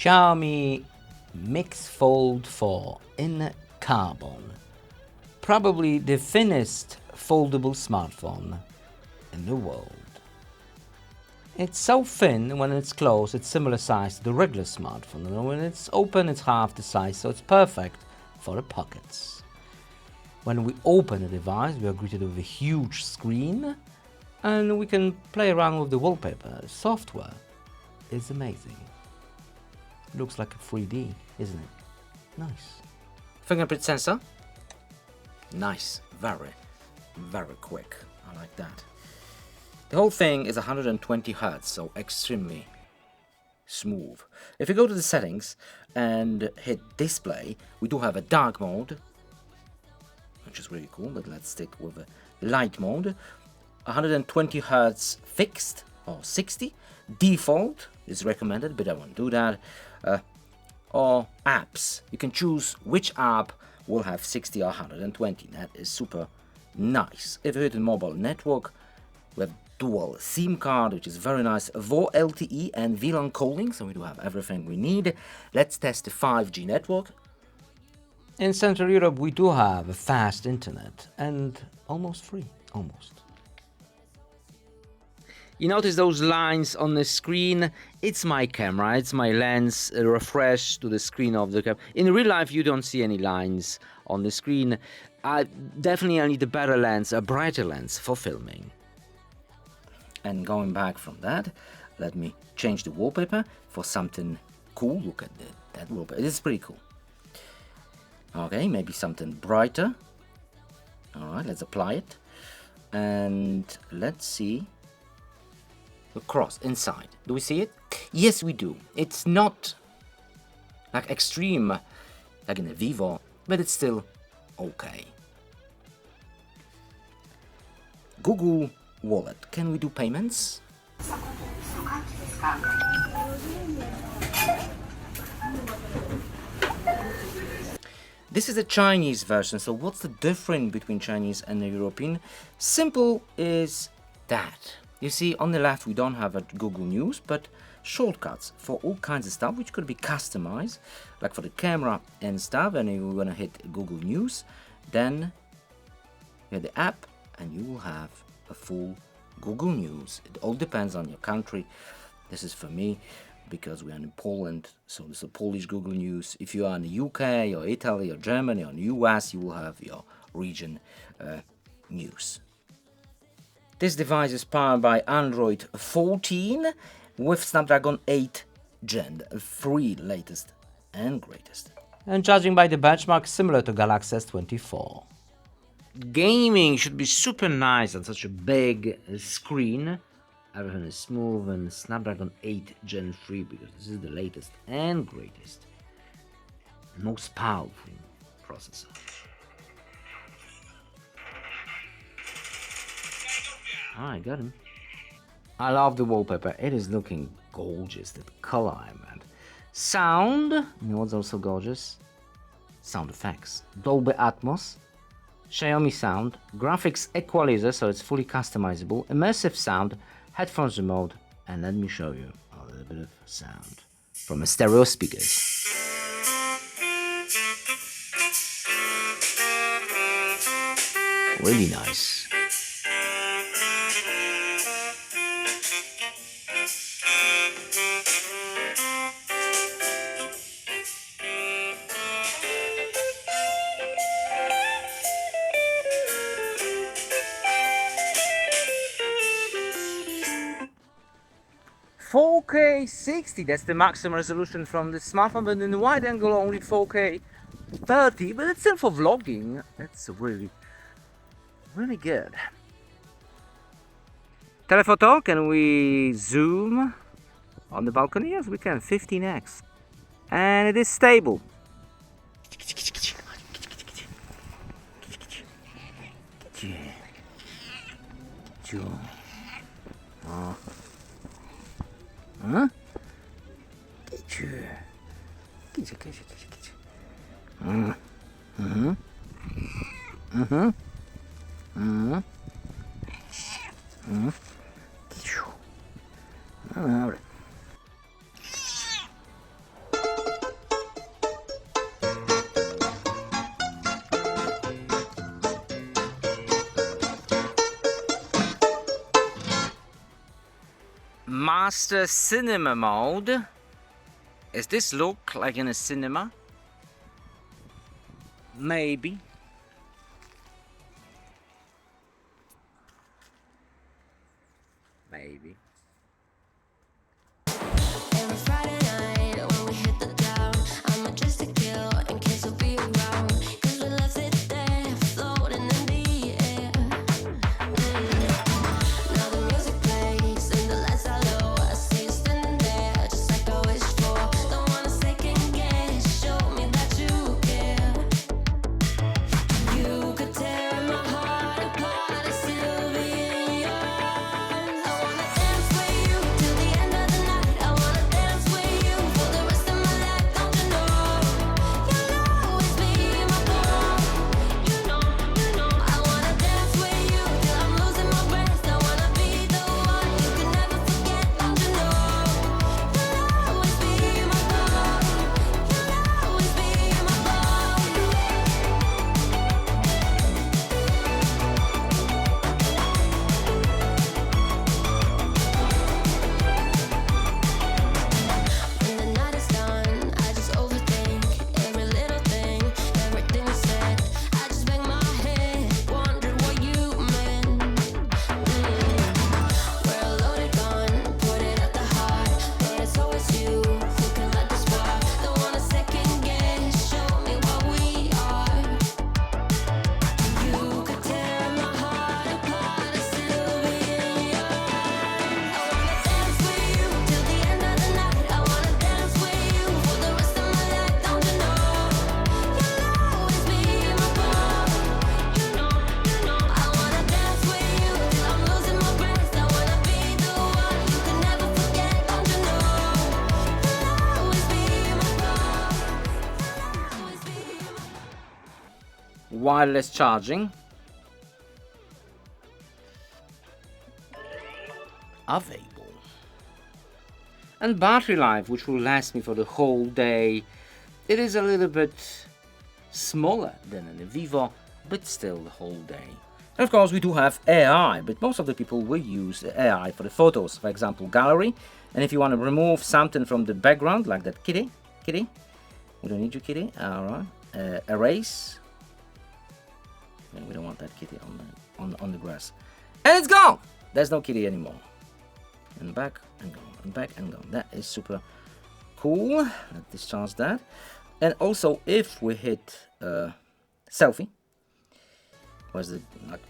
Xiaomi MIX Fold 4 in carbon. Probably the thinnest foldable smartphone in the world. It's so thin when it's closed, it's similar size to the regular smartphone, and when it's open it's half the size, so it's perfect for the pockets. When we open the device, we are greeted with a huge screen, and we can play around with the wallpaper. Software is amazing. Looks like a 3D, isn't it? Nice. Fingerprint sensor. Nice. Very, very quick. I like that. The whole thing is 120 Hz, so extremely smooth. If you go to the settings and hit display, we do have a dark mode, which is really cool, but let's stick with a light mode. 120 Hz fixed or 60. Default is recommended, but I won't do that. Or apps. You can choose which app will have 60 or 120. That is super nice. If you hit the mobile network, we have dual SIM card, which is very nice. VoLTE LTE and VLAN calling, so we do have everything we need. Let's test the 5G network. In Central Europe, we do have a fast internet and almost free. Almost. You notice those lines on the screen? It's my camera, it's my lens refreshed to the screen of the camera. In real life, you don't see any lines on the screen. I need a better lens, a brighter lens for filming. And going back from that, let me change the wallpaper for something cool. Look at that wallpaper, it's pretty cool. Okay, maybe something brighter. Alright, let's apply it. And let's see the cross inside. Do we see it? Yes, we do. It's not like extreme, like in the Vivo, but it's still okay. Google Wallet. Can we do payments? This is a Chinese version, so what's the difference between Chinese and the European? Simple is that. You see, on the left we don't have a Google News, but shortcuts for all kinds of stuff, which could be customized, like for the camera and stuff. And you're gonna hit Google News, then you have the app, and you will have a full Google News. It all depends on your country. This is for me because we are in Poland, so this is a Polish Google News. If you are in the UK or Italy or Germany or the US, you will have your region news. This device is powered by Android 14 with Snapdragon 8 Gen 3, latest and greatest. And judging by the benchmark, similar to Galaxy S24. Gaming should be super nice on such a big screen. Everything is smooth, and Snapdragon 8 Gen 3 because this is the latest and greatest, most powerful processor. I got him. I love the wallpaper. It is looking gorgeous. That color I meant. Sound. You know what's also gorgeous? Sound effects. Dolby Atmos. Xiaomi sound. Graphics equalizer, so it's fully customizable. Immersive sound. Headphones remote. And let me show you a little bit of sound from a stereo speakers. Really nice. "4K 60", that's the maximum resolution from the smartphone, but in the wide angle only 4K 30, but it's still for vlogging. That's really good. Telephoto, can we zoom on the balcony? Yes, we can, 15x. And it is stable. Huh? Dobra. faster cinema mode. Does this look like in a cinema? Maybe. Maybe. Every Friday night when we hit the town, I'm a G.SKILL in case you'll be around. 'Cause we left it there, floating in the air. Now the music plays and the lights are low. I see you standing there, just like I wished for. Don't wanna second guess, show me that you care. You could tear my heart apart, I still be in your arms. I wanna dance with you till the end of the night. I wanna dance with you for the rest of my life. Don't you know? You'll always be my boy. You know. I wanna dance with you till I'm losing my breath. I wanna be the one you can never forget. Don't you know? You'll always be my boy. You'll always be my When the night is done, I just overthink every little thing, everything you said. I just bang my head, wondering what you meant. We're a loaded gun, put it at the heart, but it's always you who can light the spark. Don't wanna second guess, show me what we are. You could tear my heart apart, I still be in your arms. I wanna dance with you till the end of the night. I wanna dance with you for the rest of my life. Don't you know? You'll always be my boy. You know. I wanna dance with you till I'm losing my breath. I wanna be the one you can never forget. Don't you know? You'll always be my boy. You'll always be my Wireless charging. Available. And battery life, which will last me for the whole day. It is a little bit smaller than in the Vivo, but still the whole day. And of course we do have AI, but most of the people will use the AI for the photos. For example, gallery. And if you want to remove something from the background, like that kitty, we don't need you, kitty. All right. Erase. And we don't want that kitty on the grass. And it's gone. There's no kitty anymore. And back and gone, and back and gone. That is super cool. Let's discharge that. And also, if we hit selfie, where's the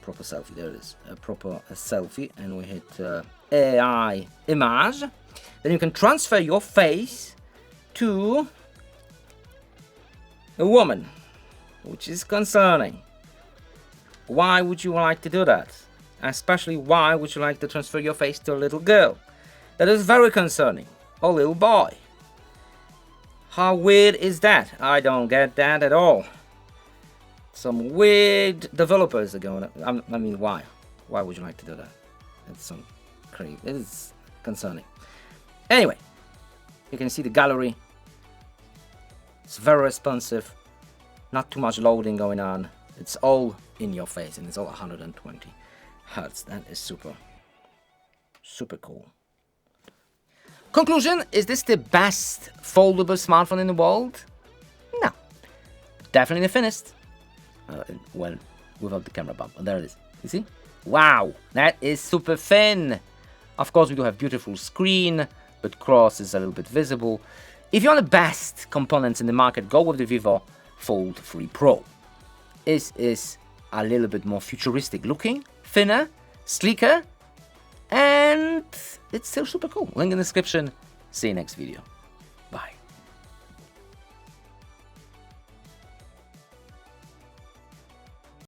proper selfie? There it is, a proper selfie, and we hit AI image, then you can transfer your face to a woman, which is concerning. Why would you like to do that? Especially, why would you like to transfer your face to a little girl? That is very concerning. Or little boy. How weird is that? I don't get that at all. Some weird developers are going. I mean, why? Why would you like to do that? It's some crazy. It is concerning. Anyway, you can see the gallery. It's very responsive. Not too much loading going on. It's all in your face, and it's all 120 Hertz. That is super cool. Conclusion, is this the best foldable smartphone in the world? No. Definitely the thinnest. Well, without the camera bump. Oh, there it is. You see? Wow, that is super thin. Of course, we do have beautiful screen, but cross is a little bit visible. If you want the best components in the market, go with the Vivo Fold 3 Pro. This is a little bit more futuristic looking, thinner, sleeker, and it's still super cool. Link in the description. See you next video.